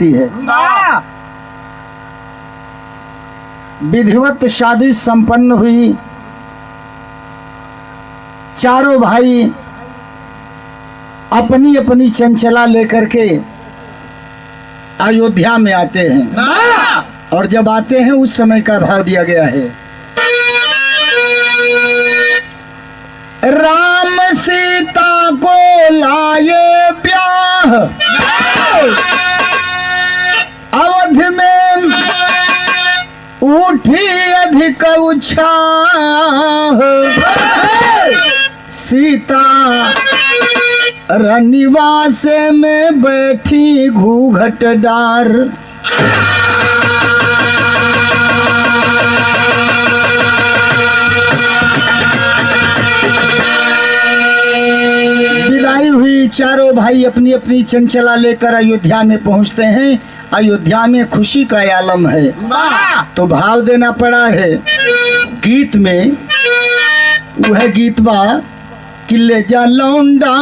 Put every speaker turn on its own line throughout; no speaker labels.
होती है। विधिवत शादी संपन्न हुई। चारों भाई अपनी अपनी चंचला लेकर के अयोध्या में आते हैं। और जब आते हैं उस समय का भाव दिया गया है। राम सीता को लाए ब्याह, अवध में उठी अधिक उत्साह। सीता रनिवास में बैठी घूंघट डार। विदाई हुई। चारों भाई अपनी अपनी चंचला लेकर अयोध्या में पहुंचते हैं। अयोध्या में खुशी का आलम है तो भाव देना पड़ा है। गीत में वह गीत बा कि ले जा लौंडा,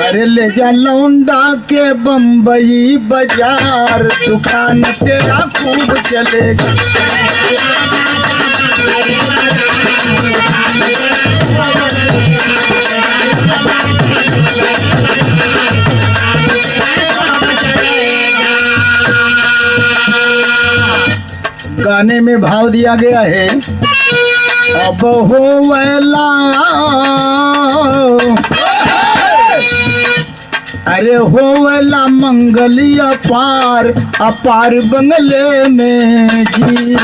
अरे ले जा लौंडा के बम्बई बाजार, दुकान तेरा खूब चलेगा। गाने में भाव दिया गया है। अब हो वेला, अरे हो वेला मंगली अपार, अपार बंगले में जी।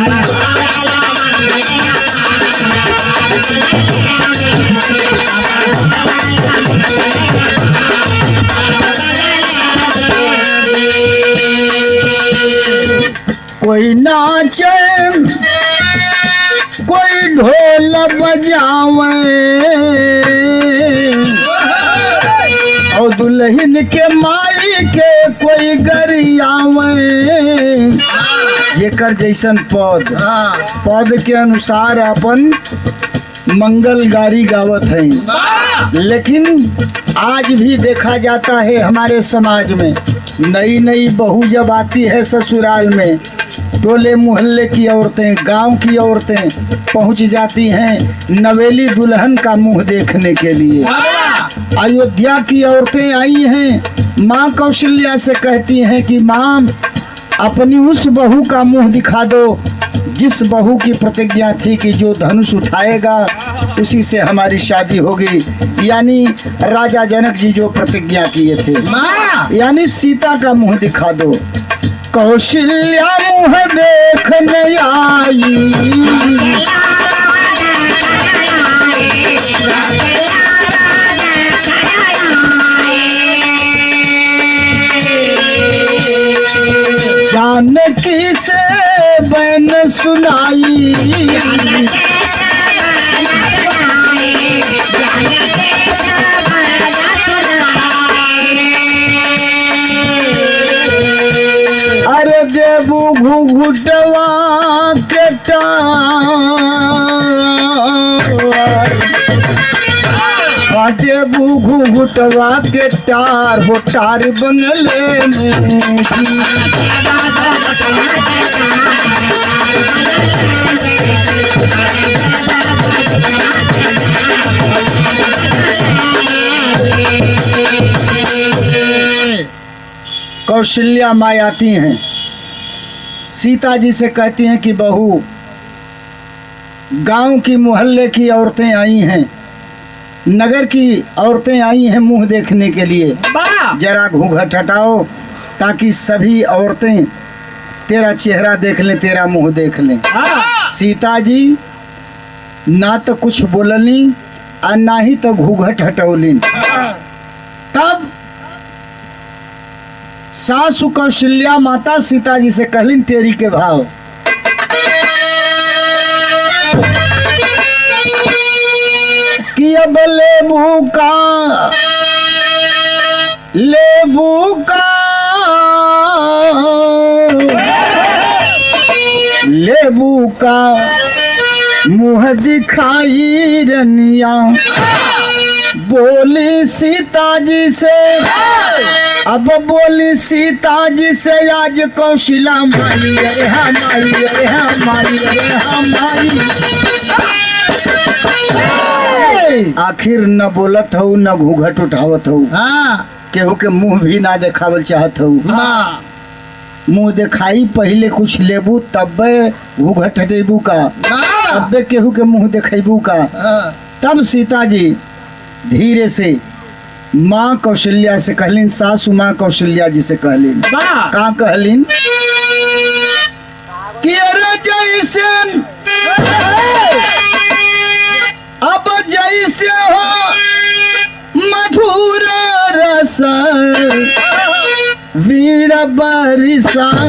कोई नाचे, कोई ढोल बजावे, और दुल्हन के माई के कोई गरियावे। जेकर जैसन पद के अनुसार अपन मंगल गारी गावत है। लेकिन आज भी देखा जाता है हमारे समाज में, नई नई बहू जब आती है ससुराल में, टोले मोहल्ले की औरतें, गांव की औरतें पहुंच जाती हैं नवेली दुल्हन का मुंह देखने के लिए। अयोध्या की औरतें आई हैं, माँ कौशल्या से कहती हैं कि माँ अपनी उस बहू का मुंह दिखा दो जिस बहू की प्रतिज्ञा थी कि जो धनुष उठाएगा उसी से हमारी शादी होगी। यानी राजा जनक जी जो प्रतिज्ञा किए थे, यानी सीता का मुंह दिखा दो। कौशल्या मुंह देखने आई, जानकी से बैन सुनाई, अरे देबू घुघुटवा के देबू घुघुटवा के टार, हो टार बंगले में जी। कौशल्या माँ आती हैं, सीता जी से कहती हैं कि बहू, गांव की मोहल्ले की औरतें आई हैं, नगर की औरतें आई हैं मुंह देखने के लिए, जरा घूंघट हटाओ ताकि सभी औरतें तेरा चेहरा देख लें, तेरा मुंह देख लें। सीता जी ना तो कुछ बोलनी और ना ही तो घूंघट हटौली। तब सासु कौशल्या माता सीता जी से कहलिन तेरी के भाव। कि अब लेबू का मुँह दिखाई रनिया, बोली सीता जी से अब बोली सीता जी से आज कौशला माई अरे हमारी अरे हमारी अरे हमारी। आखिर न बोलत हो न घूंघट उठावत हो।
हाँ
केहू के मुंह भी ना देखावल चाहत हो।
हाँ
मुंह दिखाई पहले कुछ लेबू तब्बे घूंघट हटेबू का, तब्बे केहू के मुंह देखेबू का। तब सीता जी धीरे से माँ कौशल्या से कहलिन, सासू माँ कौशल्या जी से कहलिन, का कहलिन कि अरे जैसे अब जैसे हो मधुर रस वीर बरसावे।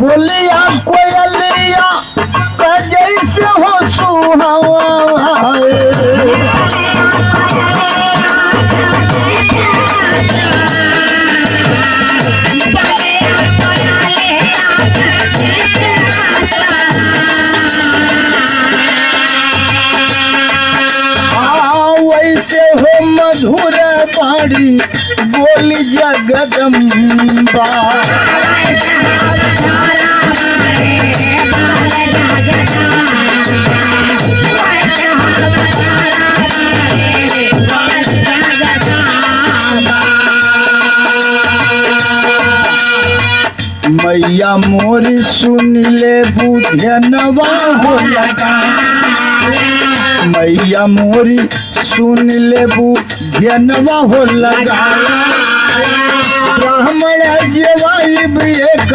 बोलिया कोयलिया का जैसे हो सुहावा। वैसे हो मधुर बाड़ी बोली जगदम्बा। मैया मोरी सुन ले बुझनवा हो लगा। मैया मोरी सुन ले बुझनवा हो लगा। ब्राह्मण जेवाइब एक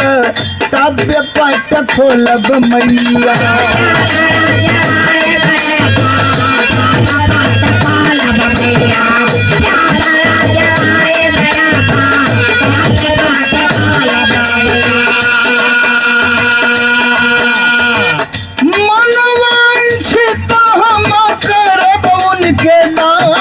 तब्य पट खोलब मैया। मनवांछित हम करब उनके नाम।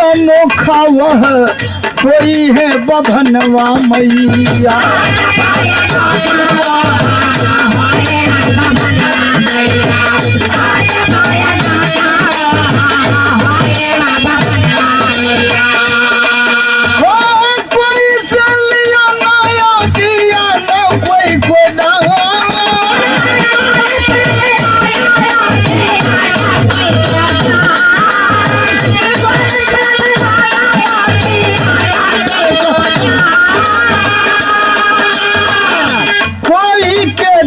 अनोखा वह कोई है बभनवा मैया। कोई सलिया नया दिया न कोई खुदा।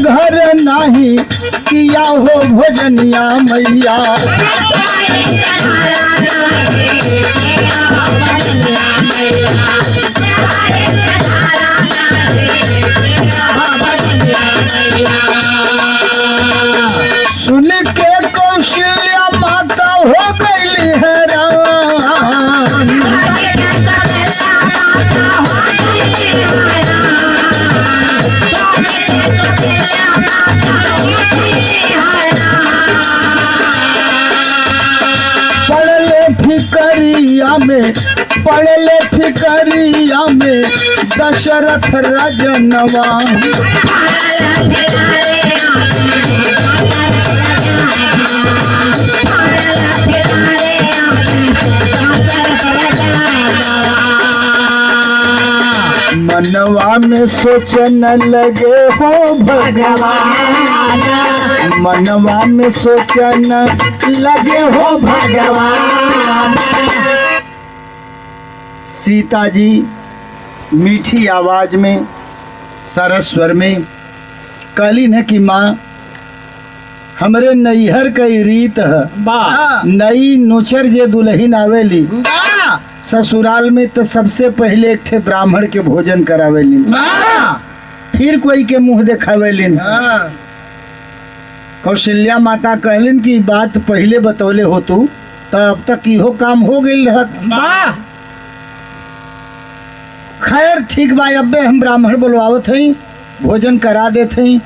घर नहीं किया हो भोजनिया मैया। सुन के कौशल्या माता हो गई हैरान। पड़ले फिकरिया में दशरथ राजनवा। मनवा में सोचन लगे हो भगवान। मनवा में सोचन लगे हो भगवान। सीता जी मीठी आवाज में सरस स्वर में कहलीन है कि माँ हमरे नैहर कई रीत है। नई नुचर जे दुल्हन आवेली ससुराल में तो सबसे पहले एक थे ब्राह्मण के भोजन करावेली, फिर कोई के मुंह देखावेली। कौशल्या माता कहलिन कि बात पहले बतौले हो तू तो अब तक इहो काम हो गई रहत। खैर ठीक बा, अब्बे हम ब्राह्मण बुलवावत हई, भोजन करा देते हई।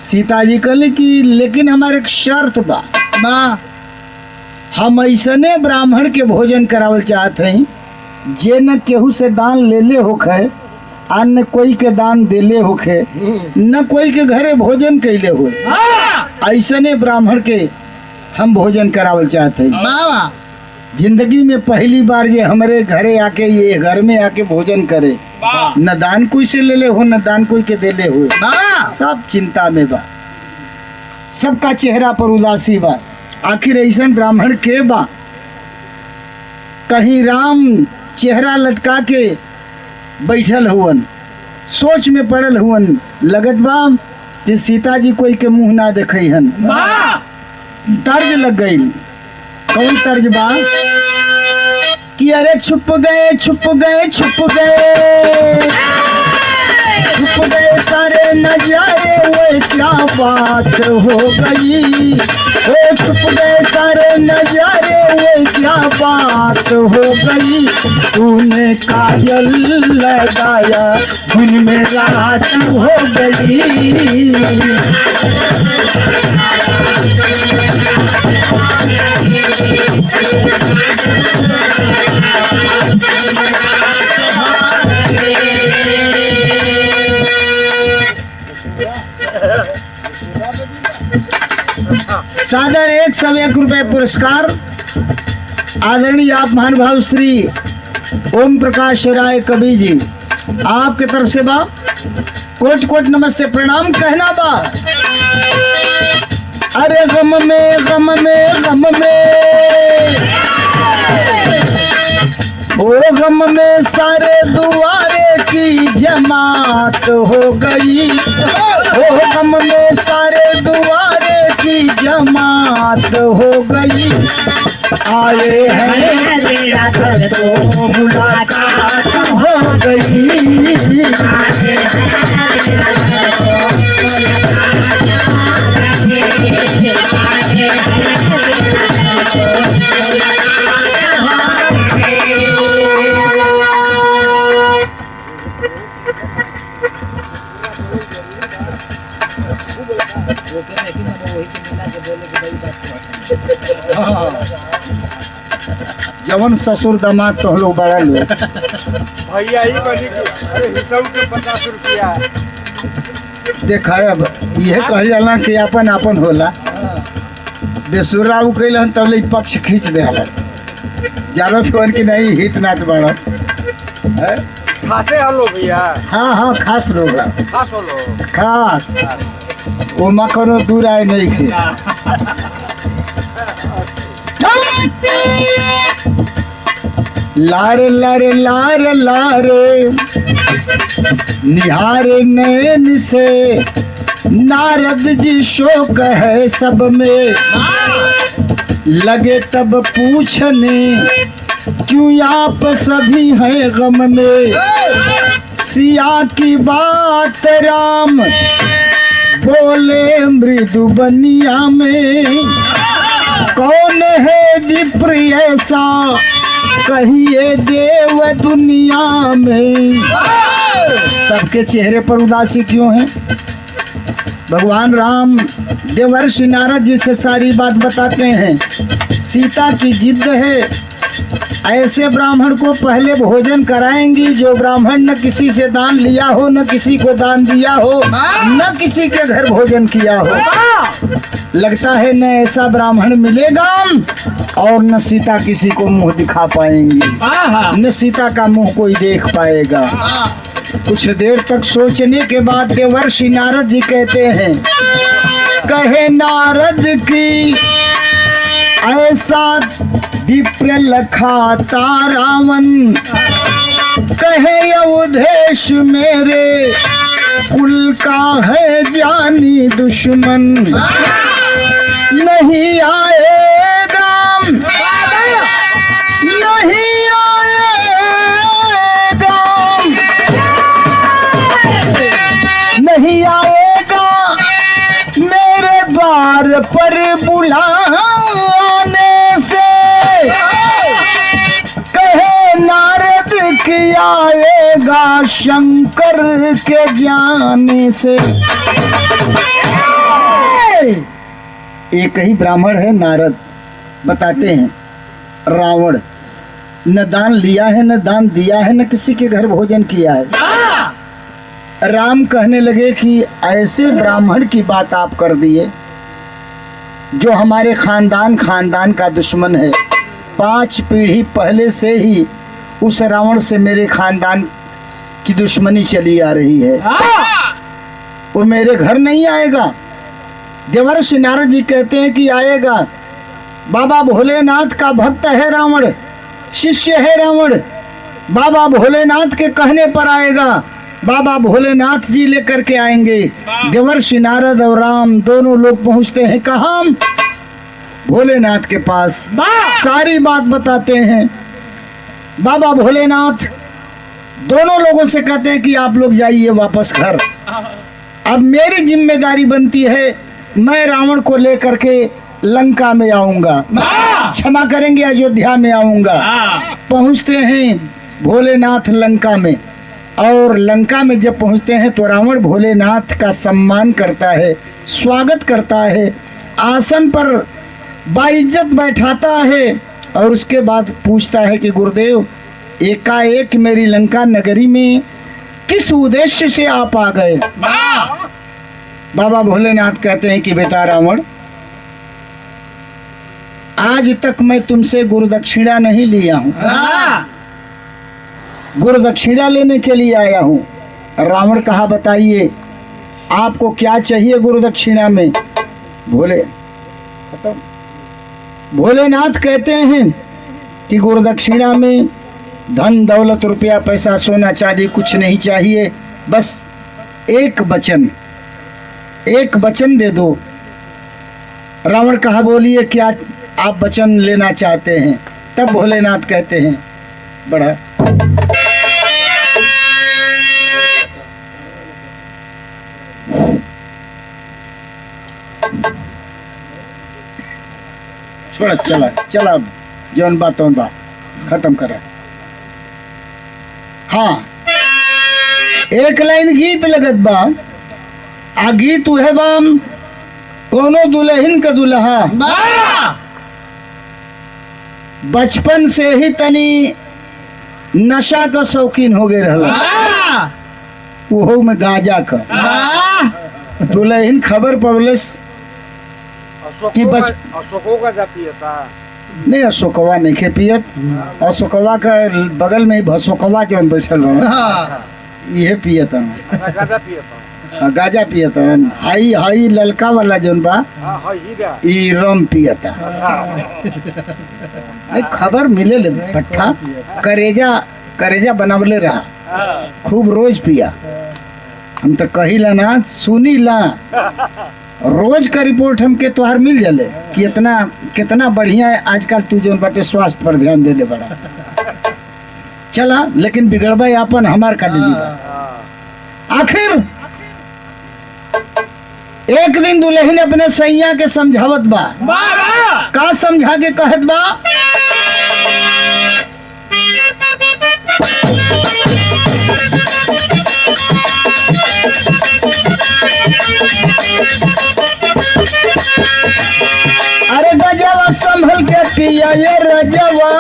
सीता जी कहली कि लेकिन हमारे एक शर्त बा, हम ऐसने ब्राह्मण के भोजन करावल चाहत हई जे न केहू से दान ले ले होखे, न कोई के दान देले होखे, न कोई के घरे भोजन कैले हो, ऐसने ब्राह्मण के हम भोजन करावल चाहते हैं। जिंदगी में पहली बार ये हमारे घरे आके, ये घर में आके भोजन करे, न दान कोई से ले ले हो, न दान कोई के देले हो, सब चिंता में बा, सबका चेहरा पर उदासी बा। आखिर ऐसा ब्राह्मण के बा? कहीं राम चेहरा लटका के बैठल हुवन, सोच में पड़ल हुवन, लगत बा कि सीता जी कोई के मुंह ना देखई हन। तर्ज लग गई। कौन तर्ज बा? कि अरे छुप गए छुप गए छुप गए छुप गए सारे नजारे, वो क्या बात हो गई, वो छुप गए सारे नजारे, वो क्या बात हो गई, तूने काजल लगाया उनमें रात हो गई। सादर 101 रुपए पुरस्कार आदरणीय आप महानुभाव श्री ओम प्रकाश राय कवि जी, आपके तरफ से बा कोट कोट नमस्ते प्रणाम कहना बा। अरे गम में गम में गम में ओ गम में सारे दुआरे की जमात हो गई, ओ गम में सारे दुआरे की जमात हो गई, आए हैं तो मुलाकात हो गई। जवन ससुर दामाद तो लोग बड़ा लोग
भैया ही बनी अरे हिसाब के 50 रुपया
देखा। अब यह कह जाला कि अपन अपन होला, बेसुरा उ कैलन तब ले पक्ष खींच दे हला, जानो तो कि नहीं हित नात बड़ा है।
खासे हलो भैया।
हाँ हाँ खास लोग
खास हलो
खास, वो मकनो दूर आए नहीं थे। लारे लारे लारे लारे निहारे नैन से, नारद जी शोक है सब में, लगे तब पूछने क्यों आप सभी हैं गम में, सिया की बात राम बोले मृदु बनिया में, कौन है विप्र ऐसा कहिए देव दुनिया में। सबके चेहरे पर उदासी क्यों है? भगवान राम देवर्षि नारद जी से सारी बात बताते हैं। सीता की जिद है, ऐसे ब्राह्मण को पहले भोजन कराएंगी जो ब्राह्मण न किसी से दान लिया हो, न किसी को दान दिया हो, न किसी के घर भोजन किया हो। लगता है न ऐसा ब्राह्मण मिलेगा और न सीता किसी को मुंह दिखा पाएंगी, न सीता का मुंह कोई देख पाएगा। कुछ देर तक सोचने के बाद देवर्षि नारद जी कहते हैं, कहे नारद की ऐसा विप्र लखाता रावण, कहे अवधेश मेरे कुल का है जानी दुश्मन, नहीं आएगा नहीं आएगा नहीं आएगा मेरे बुलाने से कहे नारद कि आएगा शंकर के जाने से। एक ही ब्राह्मण है नारद, बताते हैं रावण न दान लिया है न दान दिया है न किसी के घर भोजन किया है। राम कहने लगे कि ऐसे ब्राह्मण की बात आप कर दिए जो हमारे खानदान का दुश्मन है। 5 पीढ़ी पहले से ही उस रावण से मेरे खानदान की दुश्मनी चली आ रही है, वो मेरे घर नहीं आएगा। देवर्षि नारद जी कहते हैं कि आएगा। बाबा भोलेनाथ का भक्त है रावण, शिष्य है रावण, बाबा भोलेनाथ के कहने पर आएगा। बाबा भोलेनाथ जी लेकर के आएंगे। देवर्षि नारद और राम दोनों लोग पहुंचते हैं कहाँ? भोलेनाथ के पास। सारी बात बताते हैं। बाबा भोलेनाथ दोनों लोगों से कहते हैं कि आप लोग जाइए वापस घर। अब मेरी जिम्मेदारी बनती है, मैं रावण को लेकर के लंका में आऊंगा, क्षमा करेंगे अयोध्या में आऊंगा। पहुंचते हैं भोलेनाथ लंका में, और लंका में जब पहुंचते हैं तो रावण भोलेनाथ का सम्मान करता है, स्वागत करता है, आसन पर बाइज्जत बैठाता है और उसके बाद पूछता है कि गुरुदेव एकाएक मेरी लंका नगरी में किस उद्देश्य से आप आ गए? बाबा भोलेनाथ कहते हैं कि बेटा रावण, आज तक मैं तुमसे गुरुदक्षिणा नहीं लिया हूं, गुरुदक्षिणा लेने के लिए आया हूं। रावण कहा बताइए आपको क्या चाहिए गुरुदक्षिणा में? भोलेनाथ कहते हैं कि गुरुदक्षिणा में धन दौलत रुपया पैसा सोना चांदी कुछ नहीं चाहिए, बस एक वचन दे दो। रावण कहा बोलिए क्या आप वचन लेना चाहते हैं? तब भोलेनाथ कहते हैं बड़ा छोड़ा, चला जौन बात खत्म करा। हाँ, एक लाइन गीत लगत बा, आ गीत उहे बाम कोनो दुल्हन का दुल्हा बचपन से ही तनी नशा का शौकीन हो गए रहला, वो में गाजा का। दुल्हन खबर पवलस कि
अशोको का जा पियता
नहीं, अशोकवा नहीं खे पियत। अशोकवा का बगल में ही भसोकवा जौन बैठल ये पियत
गाजा पियता,
गाजा पियत। हाई ललका वाला जौन बा ई रम पियता। नहीं खबर मिले ले पट्टा, करेजा बनावले रहा, खूब रोज पिया। हम तो कहिला ना सुनीला, रोज का रिपोर्ट हमके तोहार मिल जाले कि कितना बढ़िया है आजकल तू जो बाटे स्वास्थ्य पर ध्यान देले बड़ा। चला लेकिन बिगड़बा अपन हमार का दीजिएगा। आखिर एक दिन दुल्हन अपने सैया के समझावत बा, का समझा के कहत बा? अरे गजवा संभल के पिया ये रजवा,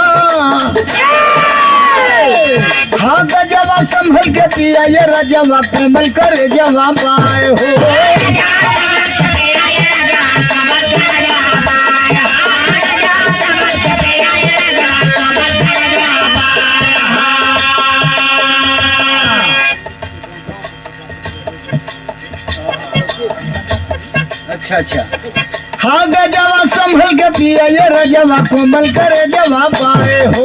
हाँ गजवा संभल के पिया ये रजवा, कोमल कर जवा पाए हो। अच्छा, हाँ गजवा संभल के पिया ये रजवा, कोमल करे जवा पाए हो।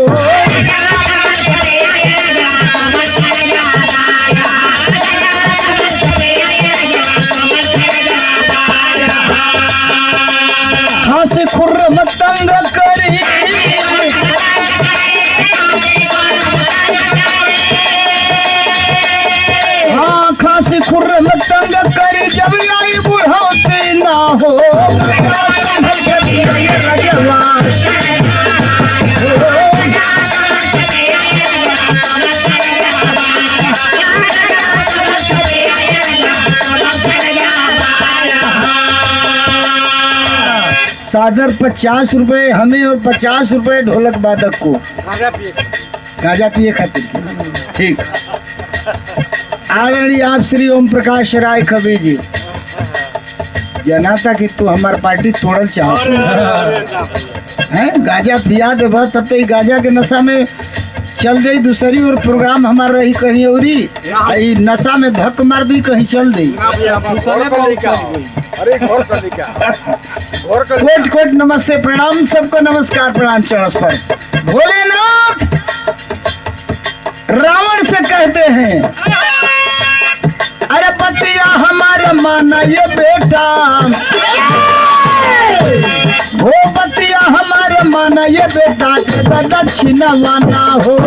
हाँ से खुर्रम तंग करी, हाँ खांसी खुर्रम तंग करी, जब आई बुढ़ौती ना हो। सादर 50 रुपए हमें और 50 रुपए ढोलक वादक को गांजा पिए खातिर। ठीक। आदरणीय आप श्री ओम प्रकाश राय कवि जी, जना था कि तू हमार पार्टी तोड़ल चाहत है। गांजा पिया देबा तब तो गांजा के नशा में चल गई दूसरी और प्रोग्राम हमारा रही कहीं औरी, ई नशा में धक मार भी कहीं चल दी। कोट कोट नमस्ते प्रणाम, सबको नमस्कार प्रणाम चरण पर। भोलेनाथ रावण से कहते हैं, अरे पतिया हमारे माना ये बेटा, हो पतिया हमारे माना ये बेटा, दक्षिणा माना हो।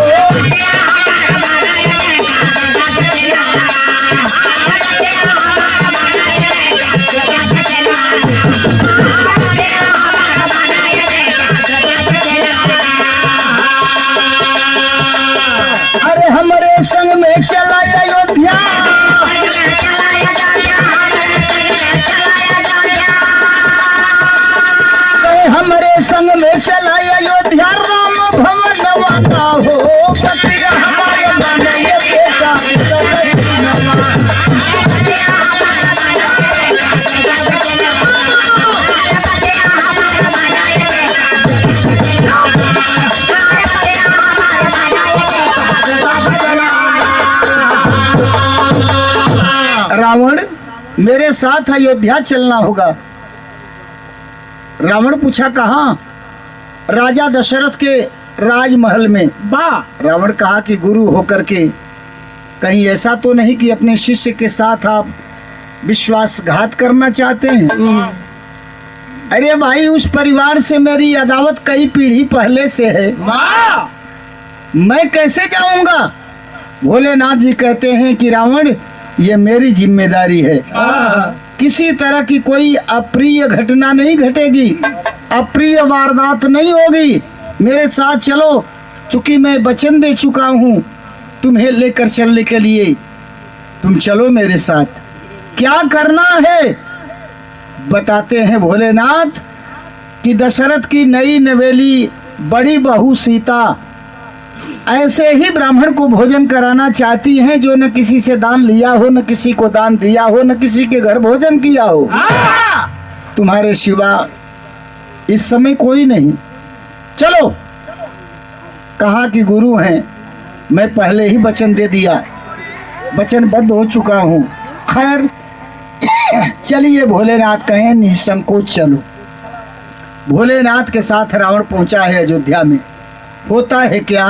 अरे हमारे संग में चला अयोध्या, हमारे संग में चला अयोध्या, राम भवन वाला हो। पतिया हमारे माना ये बेटा, रावण मेरे साथ अयोध्या चलना होगा। रावण पूछा कहाँ? राजा दशरथ के राजमहल में। रावण कहा कि गुरु होकर के कहीं ऐसा तो नहीं कि अपने शिष्य के साथ आप विश्वासघात करना चाहते हैं? अरे भाई, उस परिवार से मेरी अदावत कई पीढ़ी पहले से है, मैं कैसे जाऊंगा? भोलेनाथ जी कहते हैं कि रावण, ये मेरी जिम्मेदारी है, किसी तरह की कोई अप्रिय घटना नहीं घटेगी, अप्रिय वारदात नहीं होगी, मेरे साथ चलो। चूंकि मैं वचन दे चुका हूँ तुम्हें लेकर चलने के लिए, तुम चलो मेरे साथ। क्या करना है बताते हैं भोलेनाथ कि दशरथ की नई नवेली बड़ी बहू सीता ऐसे ही ब्राह्मण को भोजन कराना चाहती हैं जो न किसी से दान लिया हो, न किसी को दान दिया हो, न किसी के घर भोजन किया हो। तुम्हारे सिवा इस समय कोई नहीं, चलो। कहा कि गुरु हैं, मैं पहले ही वचन दे दिया, वचनबद्ध हो चुका हूँ। खैर चलिए, भोलेनाथ कहें निसंकोच चलो। भोलेनाथ के साथ रावण पहुंचा है अयोध्या में। होता है क्या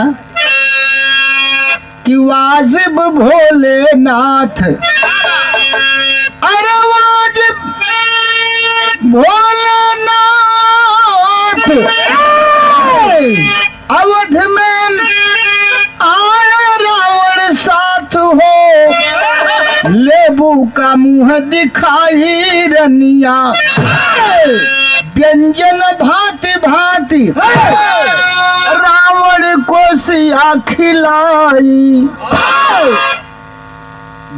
कि वाजिब भोलेनाथ, अरे वाजिब भोलेनाथ अवध में आया रावण साथ हो, लेबू का मुंह दिखाई रनिया, व्यंजन भांति भांति रावण को सिया खिलाई।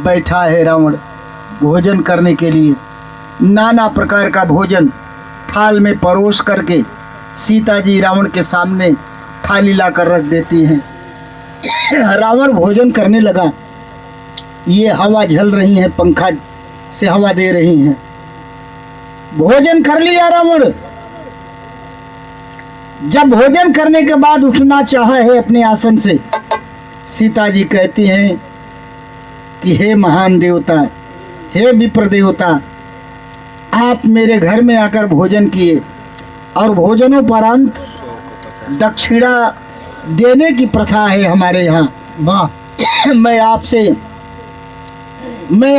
बैठा है रावण भोजन करने के लिए, नाना प्रकार का भोजन थाल में परोस करके सीता जी रावण के सामने थाली लाकर रख देती हैं। रावण भोजन करने लगा। ये हवा झल रही है, पंखा से हवा दे रही है। भोजन कर लिया रावण। जब भोजन करने के बाद उठना चाहा है अपने आसन से, सीता जी कहती हैं कि हे महान देवता, हे विप्र देवता, आप मेरे घर में आकर भोजन किए और भोजनोपरांत दक्षिणा देने की प्रथा है हमारे यहाँ। वाह, मैं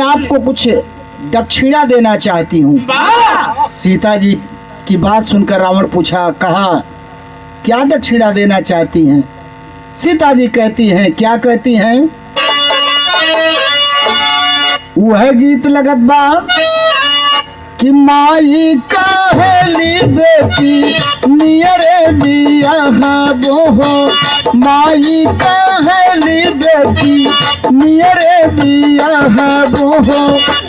आपको कुछ दक्षिणा देना चाहती हूँ। सीता जी की बात सुनकर रावण पूछा, कहा क्या दक्षिणा देना चाहती हैं? सीता जी कहती हैं, क्या कहती हैं? वह गीत लगत बा कि माई का कहेली बेटी नियरे बियाहबो हो, माई कहेली बेटी नियरे बियाहबो हो,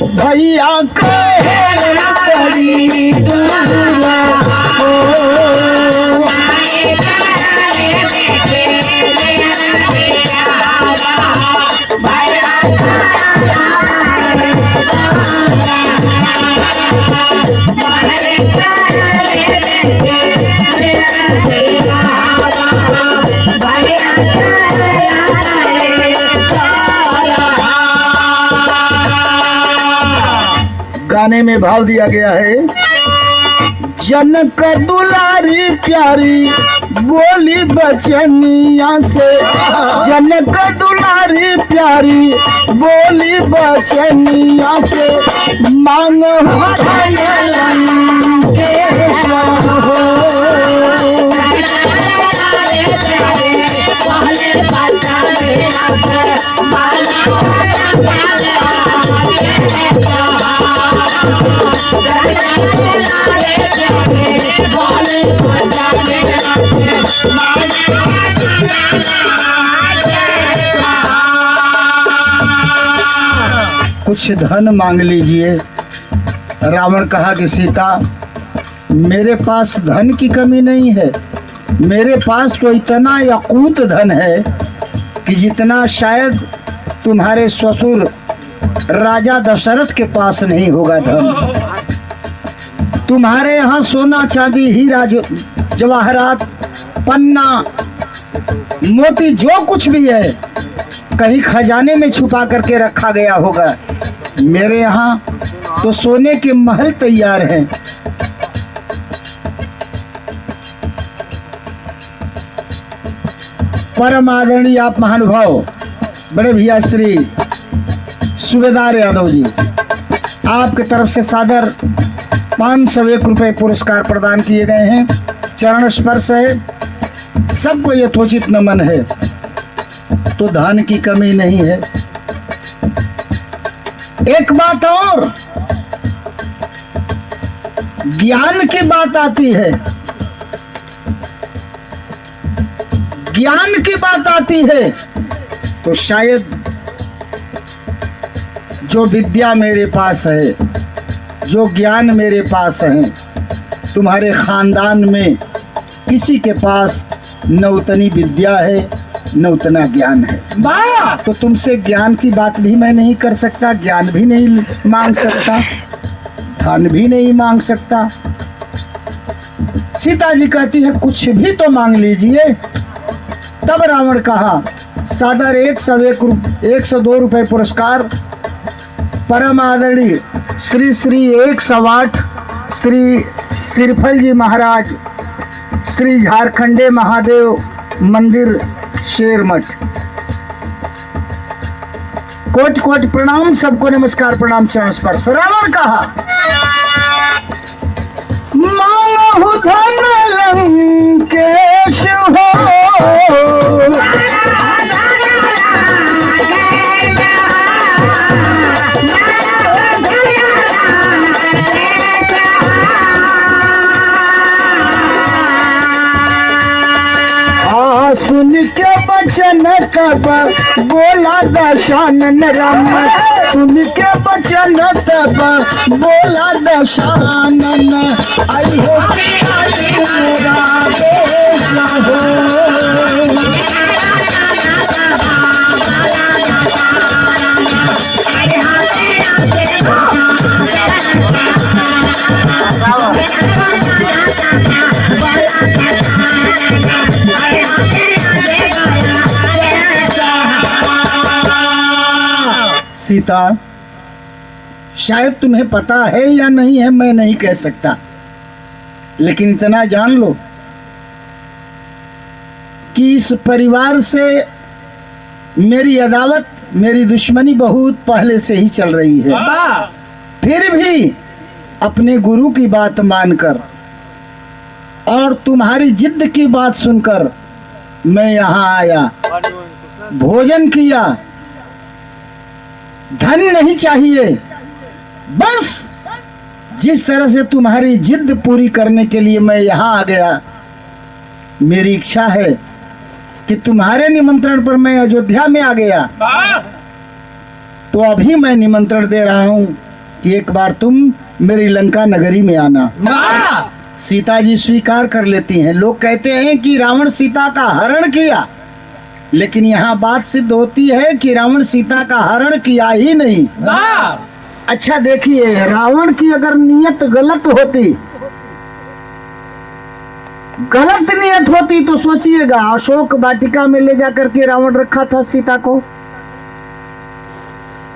भैया कहेली बड़ी दूर हो। गाने में भाव दिया गया है, जनक दुलारी प्यारी बोली बचनिया से, जनक दुलारी प्यारी बोली बचनिया से, मांग हो कुछ धन मांग लीजिए। रावण कहा कि सीता, मेरे पास धन की कमी नहीं है, मेरे पास तो इतना यकूत धन है कि जितना शायद तुम्हारे ससुर राजा दशरथ के पास नहीं होगा धन। तुम्हारे यहाँ सोना चांदी हीरा जवाहरात पन्ना मोती जो कुछ भी है कहीं खजाने में छुपा करके रखा गया होगा। मेरे यहाँ तो सोने के महल तैयार हैं। परम आदरणीय आप महानुभाव बड़े भैया श्री सूबेदार यादव जी, आपके तरफ से सादर 501 रुपए पुरस्कार प्रदान किए गए हैं। चरण स्पर्श है, सबको यथोचित नमन है। तो धन की कमी नहीं है। एक बात और, ज्ञान की बात आती है, ज्ञान की बात आती है तो शायद जो विद्या मेरे पास है, जो ज्ञान मेरे पास है, तुम्हारे खानदान में किसी के पास न उतनी विद्या है न उतना ज्ञान है। तो तुमसे ज्ञान की बात भी मैं नहीं कर सकता, ज्ञान भी नहीं मांग सकता, धन भी नहीं मांग सकता। सीता जी कहती है कुछ भी तो मांग लीजिए। तब रावण कहा सादर 102 रुपए पुरस्कार परम आदरणीय श्री श्री 108 श्री सिरफल जी महाराज श्री झारखंडे महादेव मंदिर शेरमठ। कोटि कोटि प्रणाम, सबको नमस्कार प्रणाम चरण स्पर्श। रावण कहा मांगहु धन लंकेश हो, सुन के बचन तब बोला दशानन राम, सुन के बचन तब बोला दशानन, आई हो मेरा बेटा हो। सीता, शायद तुम्हें पता है या नहीं है मैं नहीं कह सकता, लेकिन इतना जान लो कि इस परिवार से मेरी अदावत, मेरी दुश्मनी बहुत पहले से ही चल रही है। फिर भी अपने गुरु की बात मानकर और तुम्हारी जिद की बात सुनकर मैं यहाँ आया, भोजन किया। धन नहीं चाहिए, बस जिस तरह से तुम्हारी जिद पूरी करने के लिए मैं यहाँ आ गया, मेरी इच्छा है कि तुम्हारे निमंत्रण पर मैं अयोध्या में आ गया, तो अभी मैं निमंत्रण दे रहा हूँ कि एक बार तुम मेरी लंका नगरी में आना। सीता जी स्वीकार कर लेती हैं। लोग कहते हैं कि रावण सीता का हरण किया, लेकिन यहाँ बात सिद्ध होती है कि रावण सीता का हरण किया ही नहीं। अच्छा देखिए, रावण की अगर नियत गलत होती तो सोचिएगा, अशोक वाटिका में ले जाकर के रावण रखा था सीता को।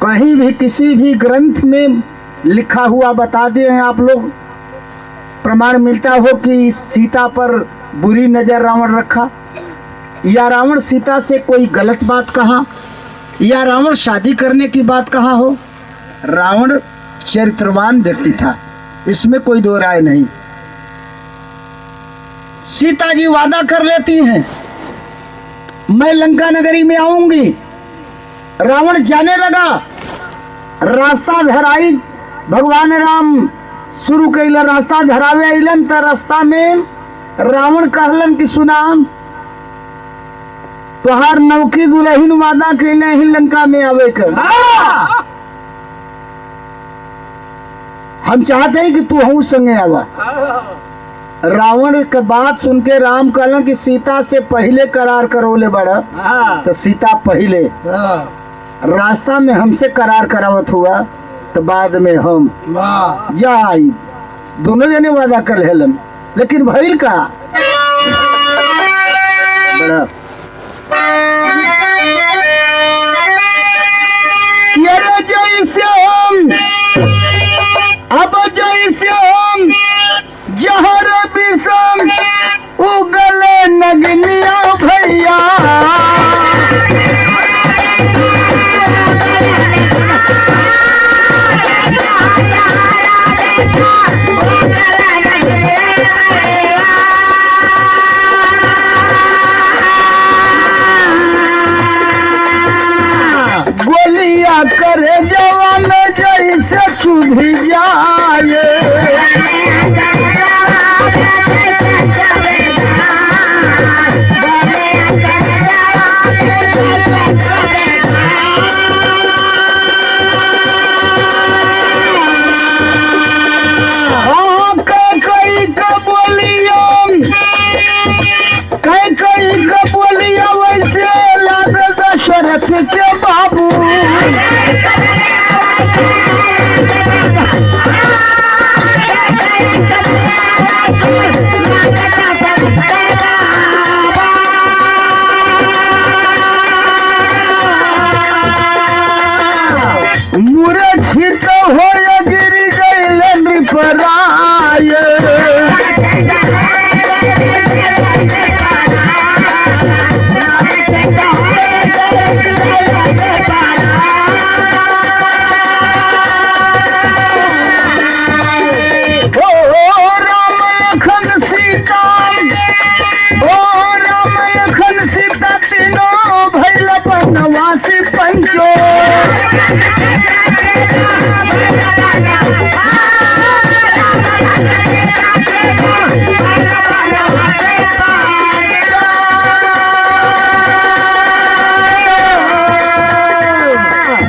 कहीं भी किसी भी ग्रंथ में लिखा हुआ बता दे आप लोग, प्रमाण मिलता हो कि सीता पर बुरी नजर रावण रखा, या रावण सीता से कोई गलत बात कहा, या रावण शादी करने की बात कहा हो। रावण चरित्रवान व्यक्ति था, इसमें कोई दो राय नहीं। सीता जी वादा कर लेती हैं, मैं लंका नगरी में आऊंगी। रावण जाने लगा, रास्ता धराई, भगवान राम शुरू कैला रास्ता धरावे अइलन। त रास्ता में रावण कहलन कि सुना, तोहार नौकी दुल्हन वादा कैले ही लंका में आवे कर। हम चाहते हैं कि तू हूँ संगे आवा। रावण के बात सुन के राम कहलन कि सीता से पहले करार करोले बड़ा, तो सीता पहले रास्ता में हमसे करार करावत हुआ, तो बाद में हम जाई। दोनों जने वादा कर हेलन, लेकिन भइल का बड़ा जैसे हम अब जैसे हम जहर विषम उगले नगनिया भैया। गोलियां करे जवान जैसे चुभी जाए, कई बोलिया वैसे लागे दशरथ के बाबू। मुरे छिट हो गिर गए निपराए, नवासी पंचो।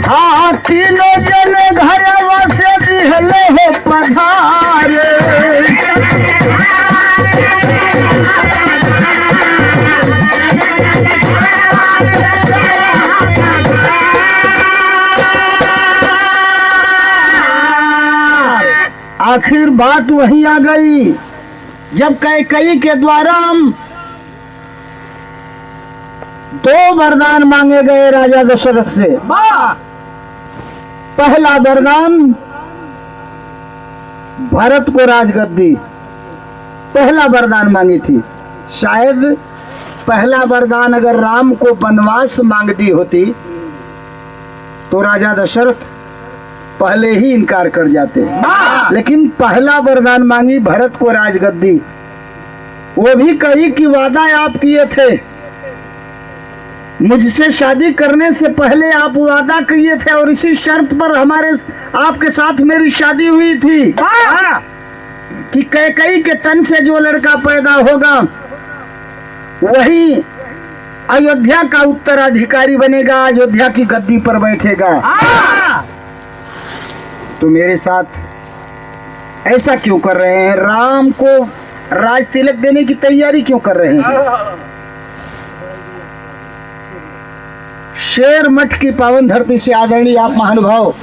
हाँ, तीनों जने घरवा से दिहले हो पधारे, आखिर बात वही आ गई जब कैकेयी के द्वारा हम 2 वरदान मांगे गए राजा दशरथ से। पहला वरदान भरत को राजगद्दी, पहला वरदान मांगी थी। शायद पहला वरदान अगर राम को वनवास मांग दी होती तो राजा दशरथ पहले ही इनकार कर जाते, लेकिन पहला वरदान मांगी भरत को राजगद्दी। वो भी कही कि वादा आप किए थे मुझसे शादी करने से पहले आप वादा किए थे और इसी शर्त पर हमारे आपके साथ मेरी शादी हुई थी कि कैकई के तन से जो लड़का पैदा होगा वही अयोध्या का उत्तराधिकारी बनेगा, अयोध्या की गद्दी पर बैठेगा। तो मेरे साथ ऐसा क्यों कर रहे हैं? राम को राज तिलक देने की तैयारी क्यों कर रहे हैं? शेर मठ की पावन धरती से आदरणीय आप महानुभाव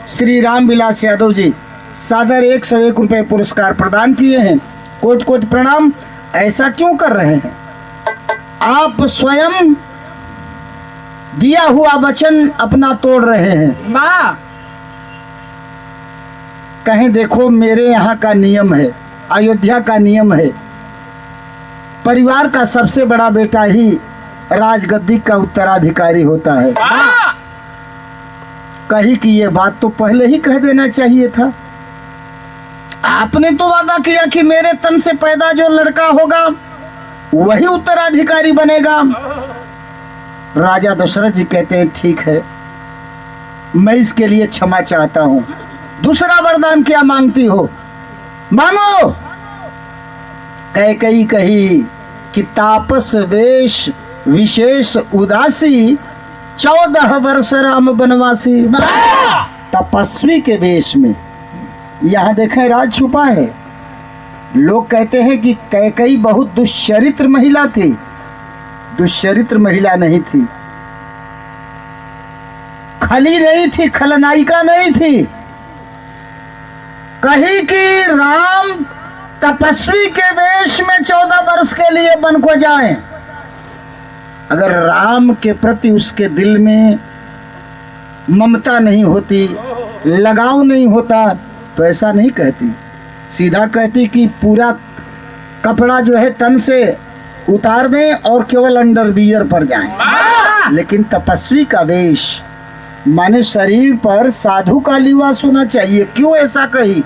श्री राम विलास यादव जी सादर 101 रुपए पुरस्कार प्रदान किए हैं। कोट कोट प्रणाम। ऐसा क्यों कर रहे हैं? आप स्वयं दिया हुआ वचन अपना तोड़ रहे हैं। कहीं देखो, मेरे यहाँ का नियम है, अयोध्या का नियम है, परिवार का सबसे बड़ा बेटा ही राजगद्दी का उत्तराधिकारी होता है। कहीं की ये बात तो पहले ही कह देना चाहिए था। आपने तो वादा किया कि मेरे तन से पैदा जो लड़का होगा वही उत्तराधिकारी बनेगा। राजा दशरथ जी कहते हैं ठीक है, मैं इसके लिए क्षमा चाहता हूं। दूसरा वरदान क्या मांगती हो? मानो। कैकई कही कि तापस वेश विशेष उदासी 14 वर्ष राम बनवासी। तपस्वी के वेश में, यहाँ देखें राज छुपा है। लोग कहते हैं कि कैकई बहुत दुश्चरित्र महिला थी। दुश्चरित्र महिला नहीं थी, खली नहीं थी, खलनायिका नहीं थी। कही कि राम तपस्वी के वेश में 14 वर्ष के लिए वन को जाएं। अगर राम के प्रति उसके दिल में ममता नहीं होती, लगाव नहीं होता, तो ऐसा नहीं कहती। सीधा कहती कि पूरा कपड़ा जो है तन से उतार दें और केवल अंडरवियर पर जाएं। लेकिन तपस्वी का वेश माने शरीर पर साधु का लिबास होना चाहिए। क्यों ऐसा कही?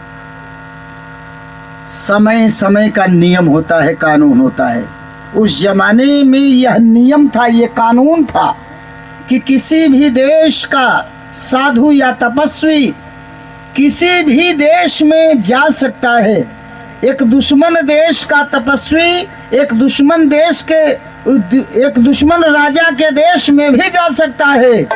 समय समय का नियम होता है, कानून होता है। उस जमाने में यह नियम था, यह कानून था कि किसी भी देश का साधु या तपस्वी किसी भी देश में जा सकता है। एक दुश्मन देश का तपस्वी एक दुश्मन राजा के देश में भी जा सकता है।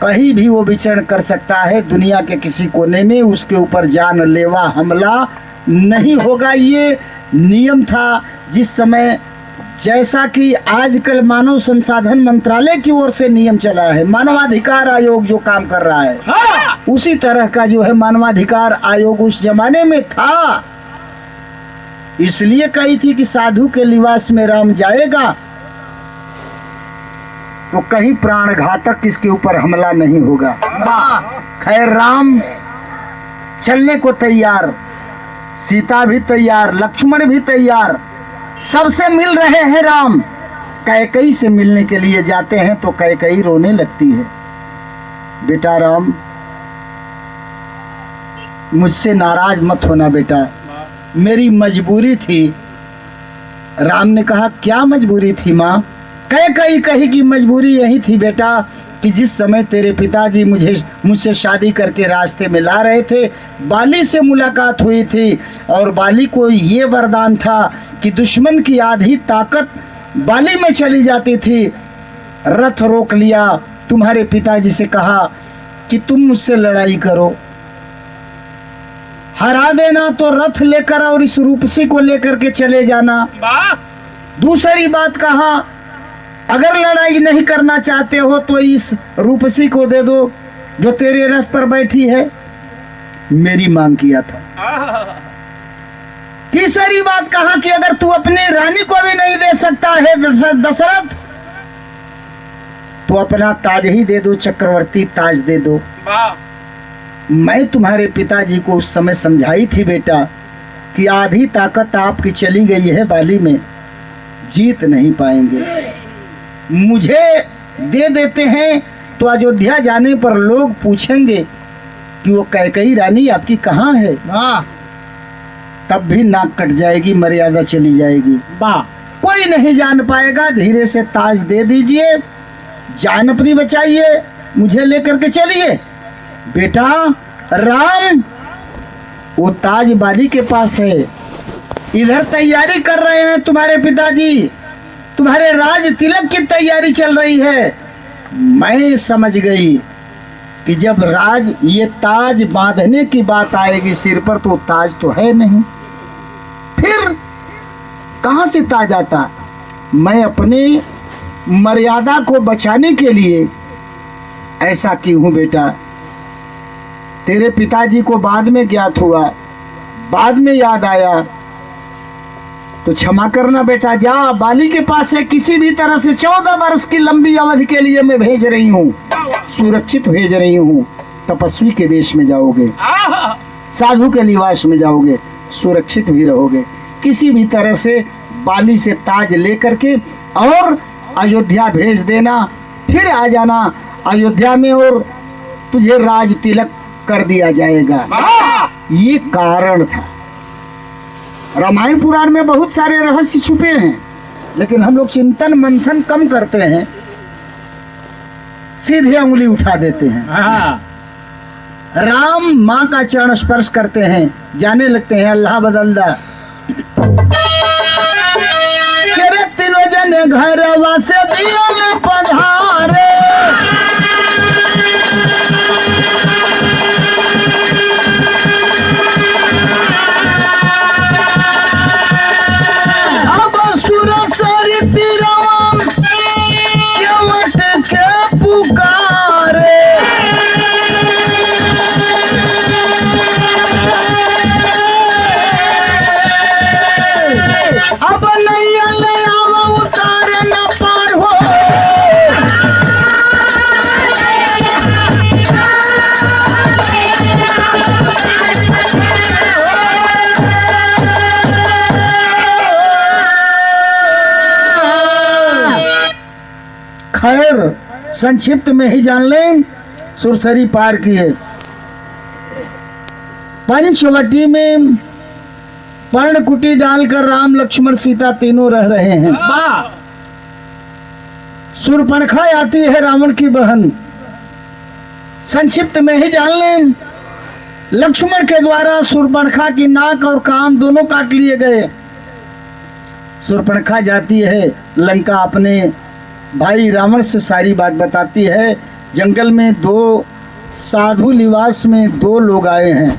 कहीं भी वो विचरण कर सकता है। दुनिया के किसी कोने में उसके ऊपर जानलेवा हमला नहीं होगा। ये नियम था जिस समय, जैसा कि आजकल मानव संसाधन मंत्रालय की ओर से नियम चला है, मानवाधिकार आयोग जो काम कर रहा है, उसी तरह का जो है मानवाधिकार आयोग उस जमाने में था। इसलिए कही थी कि साधु के लिबास में राम जाएगा तो कहीं प्राणघातक इसके ऊपर हमला नहीं होगा। खैर, राम चलने को तैयार, सीता भी तैयार, लक्ष्मण भी तैयार, सबसे मिल रहे हैं। राम कैकई से मिलने के लिए जाते हैं तो कैकई रोने लगती है। बेटा राम, मुझसे नाराज मत होना बेटा, मेरी मजबूरी थी। राम ने कहा, क्या मजबूरी थी माँ? कैकई कही कि मजबूरी यही थी बेटा कि जिस समय तेरे पिताजी मुझसे शादी करके रास्ते में ला रहे थे, बाली से मुलाकात हुई थी और बाली को ये वरदान था कि दुश्मन की आधी ताकत बाली में चली जाती थी। रथ रोक लिया, तुम्हारे पिताजी से कहा कि तुम मुझसे लड़ाई करो, हरा देना तो रथ लेकर और इस रूपसी को लेकर के चले जाना। दूसरी बात कहा, अगर लड़ाई नहीं करना चाहते हो तो इस रूपसी को दे दो जो तेरे रथ पर बैठी है। मेरी मांग किया था। तीसरी बात कहा कि अगर तू अपनी रानी को भी नहीं दे सकता है दशरथ, तो अपना ताज ही दे दो, चक्रवर्ती ताज दे दो। मैं तुम्हारे पिताजी को उस समय समझाई थी बेटा कि आधी ताकत आपकी चली गई है बाली में, जीत नहीं पाएंगे। मुझे दे देते हैं तो अयोध्या जाने पर लोग पूछेंगे कि वो कैकई रानी आपकी कहाँ है। तब भी नाक कट जाएगी, मर्यादा चली जाएगी। कोई नहीं जान पाएगा। धीरे से ताज दे दीजिए जान अपनी बचाइए, मुझे लेकर के चलिए। बेटा राम, वो ताज बाली के पास है, इधर तैयारी कर रहे हैं तुम्हारे पिताजी, तुम्हारे राज तिलक की तैयारी चल रही है। मैं समझ गई कि जब राज ये ताज बांधने की बात आएगी सिर पर, तो ताज तो है नहीं, फिर कहां से ताज आता। मैं अपनी मर्यादा को बचाने के लिए ऐसा की हूं बेटा। तेरे पिताजी को बाद में ज्ञात हुआ, बाद में याद आया, तो क्षमा करना बेटा। जा बाली के पास है, किसी भी तरह से 14 वर्ष की लंबी अवधि के लिए मैं भेज रही हूँ, सुरक्षित भेज रही हूँ। तपस्वी के देश में जाओगे, साधु के निवास में जाओगे, सुरक्षित भी रहोगे। किसी भी तरह से बाली से ताज लेकर के और अयोध्या भेज देना, फिर आ जाना अयोध्या में और तुझे राज तिलक कर दिया जाएगा। ये कारण था। रामायण पुराण में बहुत सारे रहस्य छुपे हैं, लेकिन हम लोग चिंतन मंथन कम करते हैं, सीधे उंगली उठा देते हैं। राम माँ का चरण स्पर्श करते हैं, जाने लगते हैं अल्लाह बदल दा। तेरे तीनों जने घरवा से दिया पधारे, खैर संक्षिप्त में ही जान लें, सुरसरी पार किए। पंचवटी में पर्णकुटी डालकर राम लक्ष्मण सीता तीनों रह रहे हैं। शूर्पणखा आती है रावण की बहन। संक्षिप्त में ही जान लें, लक्ष्मण के द्वारा शूर्पणखा की नाक और कान दोनों काट लिए गए। शूर्पणखा जाती है लंका, अपने भाई रावण से सारी बात बताती है। जंगल में 2 साधु निवास में 2 लोग आए हैं,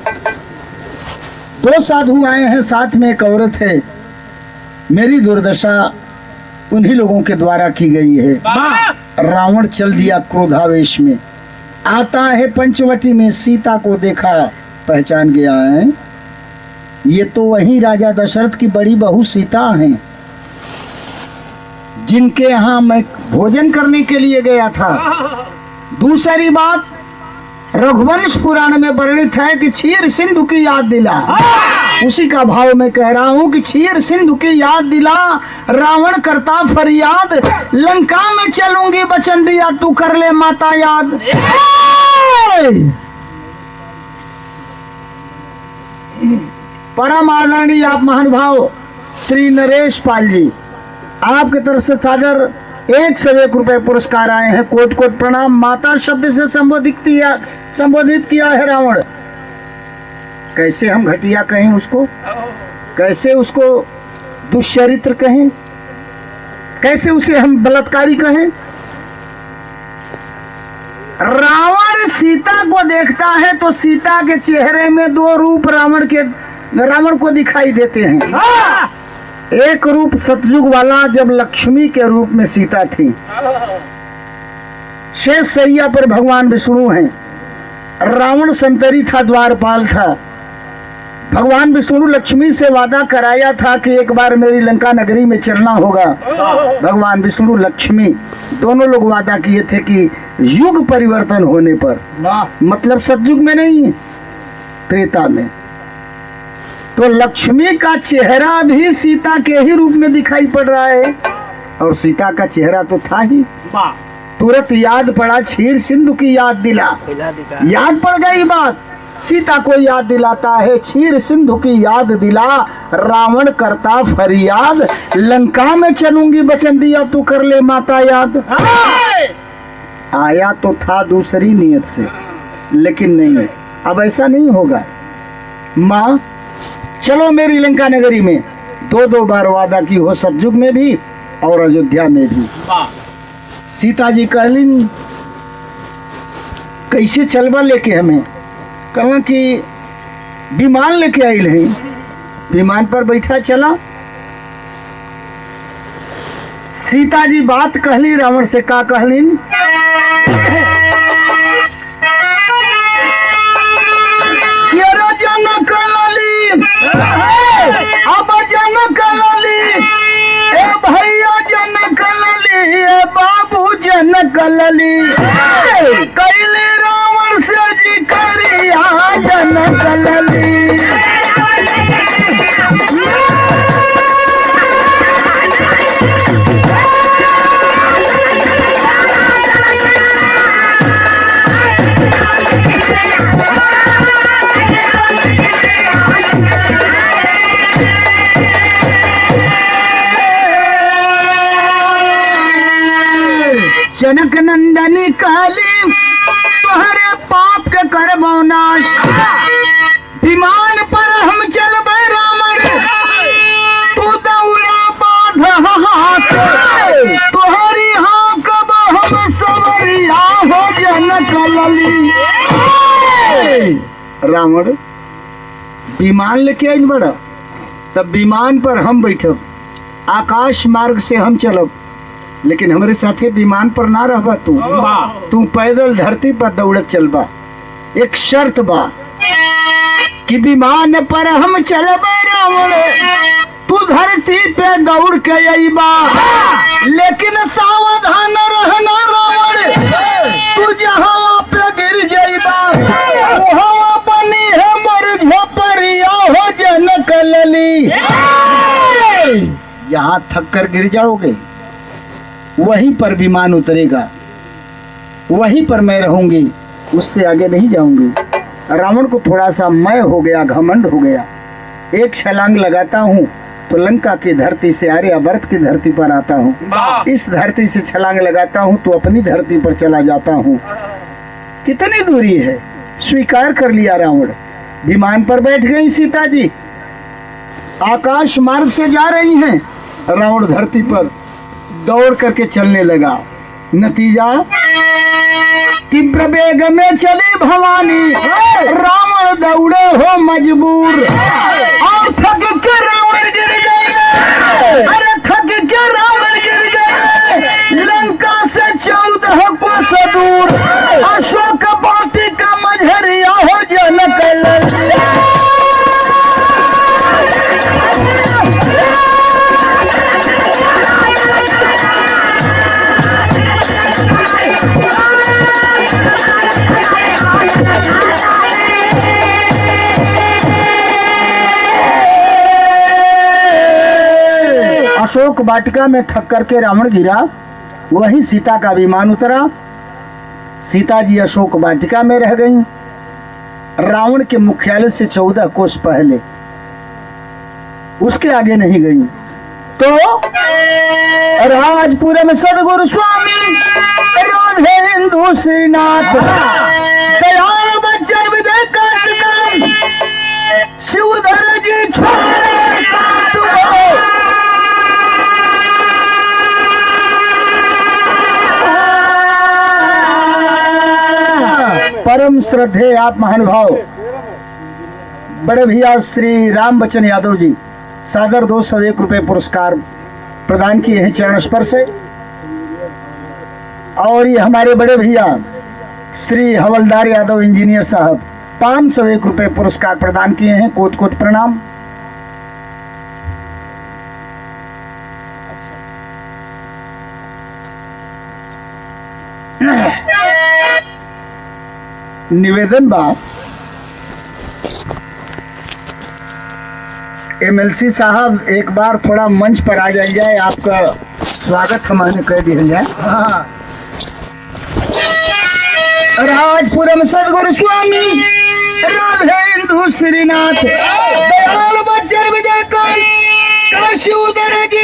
2 साधु आए हैं, साथ में एक औरत है। मेरी दुर्दशा उन्हीं लोगों के द्वारा की गई है। रावण चल दिया क्रोधावेश में, आता है पंचवटी में, सीता को देखा, पहचान गया है ये तो वही राजा दशरथ की बड़ी बहू सीता हैं, जिनके यहाँ मैं भोजन करने के लिए गया था। दूसरी बात, रघुवंश पुराण में वर्णित है कि क्षीर सिंधु की याद दिला, उसी का भाव मैं कह रहा हूँ कि क्षीर सिंधु की याद दिला। रावण करता फरियाद, लंका में चलूंगी वचन दिया, तू कर ले माता याद। परम आदरणीय आप महानुभाव श्री नरेश पाल जी, आपकी तरफ से सादर 101 रुपए पुरस्कार आए हैं। कोट कोट प्रणाम। माता शब्द से संबोधित किया है रावण। कैसे हम घटिया कहें उसको, कैसे उसको दुष्चरित्र कहें, कैसे उसे हम बलात्कारी कहें। रावण सीता को देखता है तो सीता के चेहरे में 2 रूप रावण को दिखाई देते हैं। एक रूप सतयुग वाला, जब लक्ष्मी के रूप में सीता थी, शेष सैया पर भगवान विष्णु हैं। रावण संतरी था, द्वारपाल था। भगवान विष्णु लक्ष्मी से वादा कराया था कि एक बार मेरी लंका नगरी में चलना होगा। भगवान विष्णु लक्ष्मी दोनों लोग वादा किए थे कि युग परिवर्तन होने पर, मतलब सतयुग में नहीं, त्रेता में, तो लक्ष्मी का चेहरा भी सीता के ही रूप में दिखाई पड़ रहा है। और सीता का चेहरा तो था ही। तुरंत याद पड़ा, क्षीर सिंधु की याद दिला। याद पड़ गई बात, सीता को याद दिलाता है, क्षीर सिंधु की याद दिला। रावण करता फरियाद, लंका में चलूंगी वचन दिया, तू कर ले माता याद। आया तो था दूसरी नीयत से, लेकिन नहीं, अब ऐसा नहीं होगा। माँ चलो मेरी लंका नगरी में, दो दो बार वादा की हो, सतयुग में भी और अयोध्या में भी। सीता जी कहलिन कैसे चलबा लेके हमें? कहला कि विमान लेके आइल है, विमान पर बैठा चला। सीता जी बात कहली रावण से, का कहलिन? जनक लली अब जनक लली, ए भैया जनक लली, ए बाबू जनक लली, कैली रावण से जी करिया जनक लली। जनक नंदनी काली तुम्हारे पाप के करबो नाश, विमान पर हम चलबे रावण, तू दौड़ा बांध हाथ, तोहरी हाँ कब हम सवरिया हो जनक लली। रावण विमान लेके आई बड़ा, तब विमान पर हम बैठब, आकाश मार्ग से हम चलब, लेकिन हमारे साथे विमान पर ना रहबा तू पैदल धरती पर दौड़त चलबा। एक शर्त बा कि विमान पर हम चलबे रावण, तू धरती पे दौड़ के अइबा, लेकिन सावधान रहना रावण, तू जहाँ पे गिर जाइबा वहाँ बनी है मोर झोपड़िया हो जनक लली। यहाँ थक कर गिर जाओगे वहीं पर विमान उतरेगा, वहीं पर मैं रहूंगी, उससे आगे नहीं जाऊंगी। रावण को थोड़ा सा मैं हो गया, घमंड हो गया। एक छलांग लगाता हूँ तो लंका की धरती से आर्यावर्त की धरती पर आता हूँ, इस धरती से छलांग लगाता हूँ तो अपनी धरती पर चला जाता हूँ। कितनी दूरी है, स्वीकार कर लिया रावण। विमान पर बैठ गई सीता जी, आकाश मार्ग से जा रही हैं, रावण धरती पर दौड़ करके चलने लगा। नतीजा तीव्र वेग में चली भवानी, रावण दौड़े हो मजबूर, और थक के रावण गिर गए। अरे थक के रावण गिर गए, लंका से 14 कोस दूर, अशोक वाटिका मझरिया हो जनक लली। अशोक वाटिका में थक करके रावण गिरा, वही सीता का विमान उतरा। सीता जी अशोक वाटिका में रह गईं, रावण के मुख्यालय से 14 कोस पहले, उसके आगे नहीं गई। तो राजपुर में सदगुरु स्वामी राधेंद्र श्रीनाथ दयाल बच्चन विजय कांत शिवधर जी छोड़े साथ परम श्रद्धेय आप महानुभाव बड़े भैया श्री राम बच्चन यादव जी सादर 201 रुपए पुरस्कार प्रदान किए हैं चरण स्पर्श से। और ये हमारे बड़े भैया श्री हवलदार यादव इंजीनियर साहब 501 रुपए पुरस्कार प्रदान किए हैं, कोट कोट प्रणाम। निवेदन बा एमएलसी साहब एक बार थोड़ा मंच पर आ जाए, आपका स्वागत हमने कर दिया जाए। हाँ। राजपुरम सदगुरु स्वामी राधेंद्र श्रीनाथ दयाल बच्चन विजय काशी उदर जी